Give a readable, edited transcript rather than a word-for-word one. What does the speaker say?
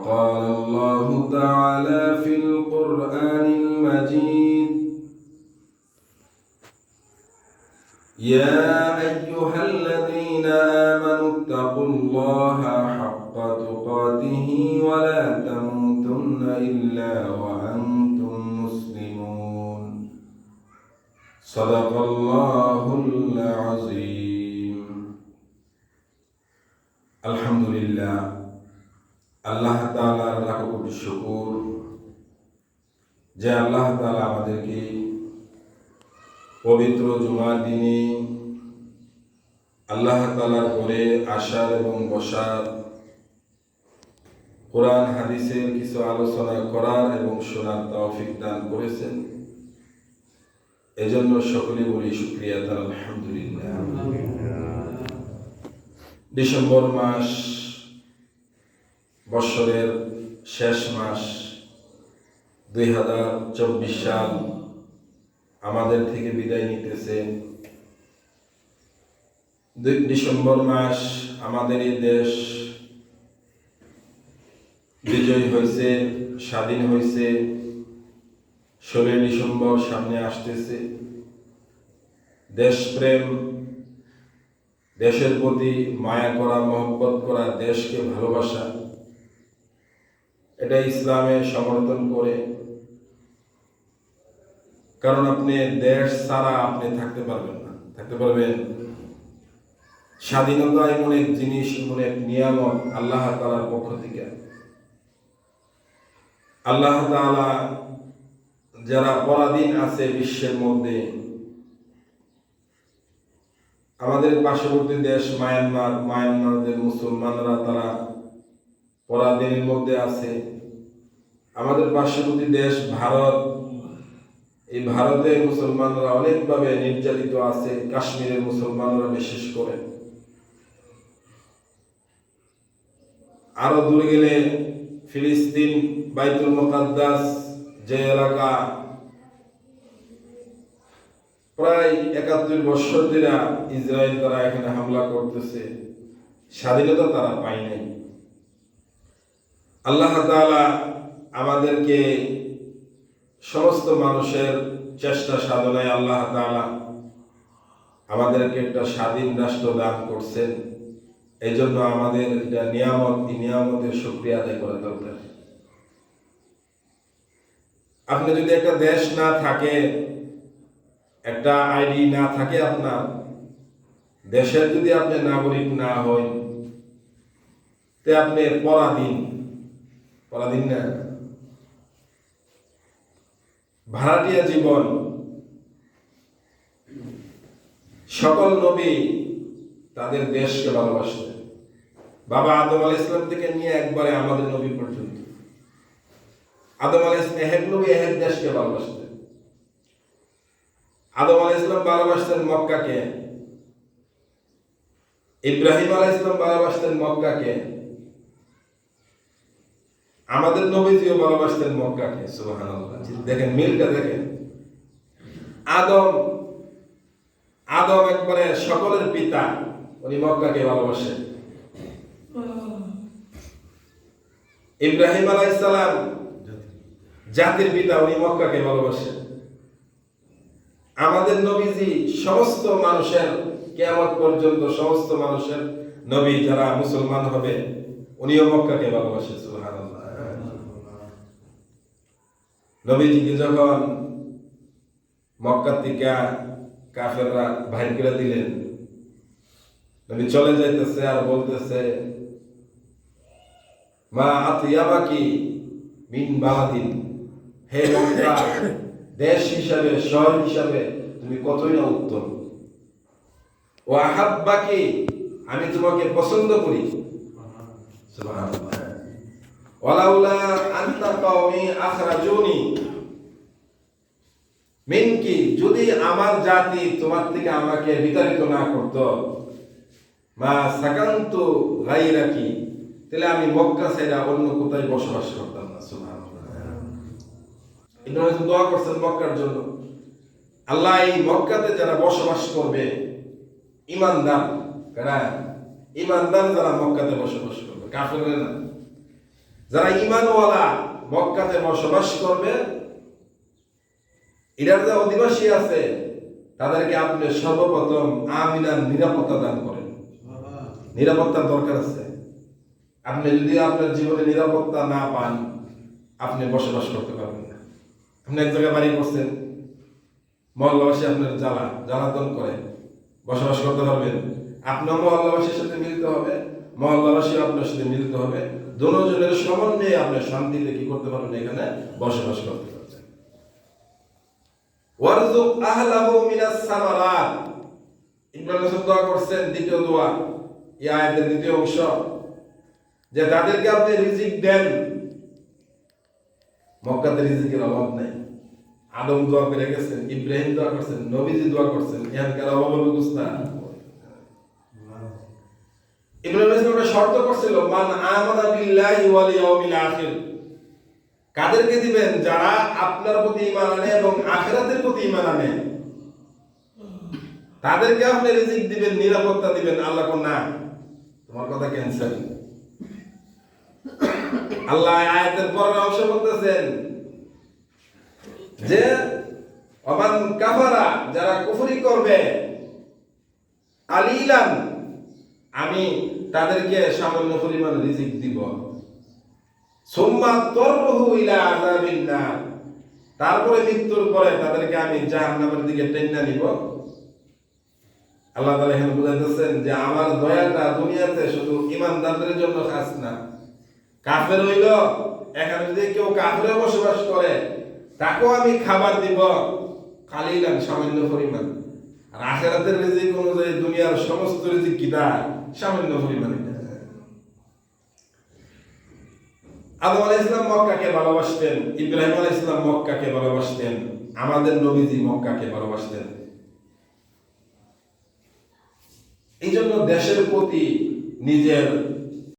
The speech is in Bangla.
وقال الله تعالى في القرآن المجيد يا أيها الذين آمنوا اتقوا الله حق تقاته ولا تموتن إلا وأنتم مسلمون صدق الله العظيم الحمد لله আল্লাহ তাআলার লাখ কোটি শুকর যে আল্লাহ তাআলা আমাদেরকে পবিত্র জুমার দিনে আল্লাহ তাআলার ঘরে আসার এবং বসার, কোরআন হাদিসের কিছু আলোচনা করার এবং শোনার তৌফিক দান করেছেন। এজন্য সকলে বলি শুকরিয়া তার আলহামদুলিল্লাহ। ডিসেম্বর মাস, বছরের শেষ মাস, 2024 সাল আমাদের থেকে বিদায় নিতেছে। ডিসেম্বর মাস আমাদের এই দেশ বিজয় হয়েছে, স্বাধীন হয়েছে। 16 ডিসেম্বর সামনে আসতেছে। দেশপ্রেম, দেশের প্রতি মায়া করা, মহব্বত করা, দেশকে ভালোবাসা, এটা ইসলামে সমর্থন করে। কারণ আপনি দেশ ছাড়া আপনি থাকতে পারবেন না, থাকতে পারবেন। স্বাধীনতা এমন এক জিনিস, এমন এক নিয়ামত আল্লাহ তাআলার পক্ষ থেকে। আল্লাহ তাআলা যারা পরাধীন আছে বিশ্বের মধ্যে, আমাদের পার্শ্ববর্তী দেশ মায়ানমারের মুসলমানরা তারা পরাধীনের মধ্যে আছে। আমাদের পার্শ্ববর্তী দেশ ভারত, এই ভারতে মুসলমানরা অনেকভাবে নির্যাতিত আছে, কাশ্মীরের মুসলমানরা বিশেষ করে। আরো দূরে গেলে ফিলিস্তিন, বাইতুল মুকাদ্দাস যে এলাকা, প্রায় 71 বছর ধরে ইসরায়েল তারা এখানে হামলা করতেছে, স্বাধীনতা তারা পায় নাই। আল্লাহ তাআলা আমাদেরকে সমস্ত মানুষের চেষ্টা সাধনায় আল্লাহ তাআলা আমাদেরকে একটা স্বাধীন রাষ্ট্র দান করছেন। এই জন্য আমাদের এটা নিয়ামত, এই নিয়ামতের শুকরিয়া আদায় করা দরকার। আপনি যদি একটা দেশ না থাকে, একটা আইডি না থাকে, আপনার দেশের যদি আপনি নাগরিক না হন, তে আপনি পরাধীন না, ভাড়াটিয়া জীবন। সকল নবী তাদের দেশকে ভালোবাসতেন। বাবা আদম আলাইহিস সালাম থেকে নিয়ে একবারে আমাদের নবী পর্যন্ত, আদম আলাইহিস সালাম এক নবী এক দেশকে ভালোবাসতেন। আদম আলাইহিস সালাম ভালোবাসতেন মক্কাকে, ইব্রাহিম আলাইহিস সালাম ভালোবাসতেন মক্কাকে, আমাদের নবীজিও ভালোবাসতেন মক্কাকে। সুবহানাল্লাহ, দেখেন মিলটা দেখেন। আদম একবারে সকলের পিতা, উনি মক্কাকে ভালোবাসেন। ইব্রাহিম আলাইহিস সালাম জাতির পিতা, উনি মক্কাকে ভালোবাসেন। আমাদের নবীজি সমস্ত মানুষের, কিয়ামত পর্যন্ত সমস্ত মানুষের নবী যারা মুসলমান হবে, উনিও মক্কাকে ভালোবাসেন। সুবহানাল্লাহ। নবীজিকে যখন মক্কা থেকে কাফেররা বাইর করে দিলেন, নবী চলে যাইতেছে আর বলতেছে, মা আতিয়াবাকি মিন বালাদিন, হে মক্কা, দেশ হিসাবে, শহর হিসাবে তুমি কতই না উত্তম। ও আহাব্বাকি, আমি তোমাকে পছন্দ করি। সুবহানাল্লাহ। ওয়ালাউলা আনতা কওমি আখরাজুনি মিনকি, যদি আমার জাতি তোমার থেকে আমাকে বিতাড়িত না করত, মা সাকান্তু গায়রাকি, তাহলে আমি মক্কা ছেড়ে অন্য কোথায় বসবাস করতাম না। সুবহানাল্লাহ। ইব্রাহিম দোয়া করছেন মক্কার জন্য, আল্লাহ এই মক্কাতে যারা বসবাস করবে, ইমানদার যারা মক্কাতে বসবাস করবে, কাফেররা না, যারা ঈমানওয়ালা মক্কাতে বসবাস করবে, এরার যে অধিবাসী আছে তাদেরকে আপনি সর্বপ্রথম আমিনার নিরাপত্তা দান করেন। নিরাপত্তার দরকার আছে। আপনি যদি আপনার জীবনে নিরাপত্তা না পান, আপনি বসবাস করতে পারবেন না। আপনি এক জায়গায় বাড়ি করছেন, মহল্লাবাসী আপনার জ্বালাতন করে, বসবাস করতে পারবেন? আপনার মহল্লাবাসীর সাথে মিলতে হবে, মহল্লাবাসী আপনার সাথে মিলতে হবে, দুজনের সমন্বয়ে আপনি শান্তিতে কি করতে পারবেন? এখানে বসবাস করতে পারবেন। ওয়ারযুক আহলাহু মিনাস সামারাত, ইব্রাহিম রাসূল দোয়া করছেন, দ্বিতীয় দোয়া এই আয়াতের দ্বিতীয় অংশ, যে তাদেরকে আপনি রিজিক দেন। মক্কাতে রিজিকের অভাব নাই। আদম দোয়া করে গেছেন, ইব্রাহিম দোয়া করছেন, নবীজি দোয়া করছেন, এখানকার অভাব হবে বুঝতা। ইব্রাহিম রাসূল শর্ত করছিল, মান আমানা বিল্লাহি ওয়াল ইয়াউমিল আখির। কাদেরকে দিবেন? যারা আপনার প্রতি ঈমান আনে এবং আখিরাতের প্রতি ঈমান আনে, তাদেরকে আপনি রিজিক দিবেন, নিরাপত্তা দিবেন। আল্লাহ কোন না, তোমার কথা ক্যান্সেল। আল্লাহ আয়াতের পরের অংশ বলতেছেন যে ওমান কাফারা, যারা কুফরি করবে, আলিলান, আমি তাদেরকে সামান্য পরিমাণ রিজিক দিব। সুম্মা তরহু ইলা আযাবিন নার, তারপরে মৃত্যুর পরে তাদেরকে আমি জাহান্নামের দিকে টেনে নিব। আল্লাহ তাআলা এখানে বুঝাইতেছেন যে আমার দয়াটা দুনিয়াতে শুধু ঈমানদারদের জন্য খাস না। কাফের হইল, এখানে যদি কেউ কাফেরে বসবাস করে, তাকেও আমি খাবার দিব, কালিলান, সামান্য পরিমাণ। আর আখিরাতের রিজিক অনুযায়ী দুনিয়ার সমস্ত রিজিক কিটা? সামান্য পরিমাণে। আদম আলাইহিস সালাম মক্কাকে ভালোবাসতেন, ইব্রাহিম আলাইহিস সালাম মক্কাকে ভালোবাসতেন, আমাদের নবীজি মক্কাকে ভালোবাসতেন। এই জন্য দেশের প্রতি নিজের